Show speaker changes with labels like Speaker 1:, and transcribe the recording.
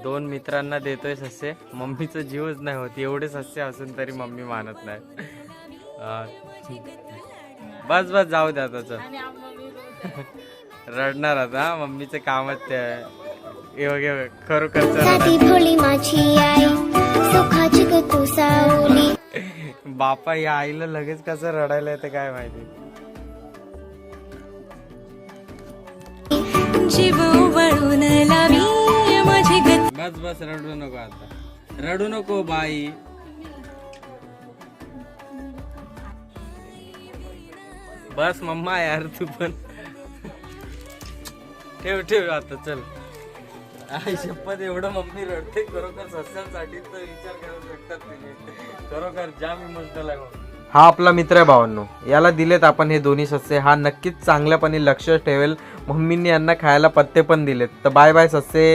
Speaker 1: 2 मित्रांना देतोय सस्य. मम्मीचं जीवच नाही होत, एवढे सस्य असून तरी मम्मी मानत नाही. बस बस जाऊ द्या त्याचं. रडणार आता, मम्मीचं कामच ते आहे. खरोखर बापा या आईला लगेच कसं रडायला येतं काय माहिती. बस बस रडू नको आता, रडू नको बाई. बस मम्मा यार तू पण ठेव ठेव आता चल. आई शपथ एवढं मम्मी रडते खरोखर सस्यांसाठी तर विचार करू शकतात तुम्ही. खरोखर जाम इमोशनल आहे. हा आपला मित्र आहे भावांनो, याला दिलेत आपण हे दोन्ही सस्य. हा नक्कीच चांगल्यापणे लक्ष ठेवेल. मम्मींनी यांना खायला पत्ते पण दिलेत. तर बाय बाय सस्य.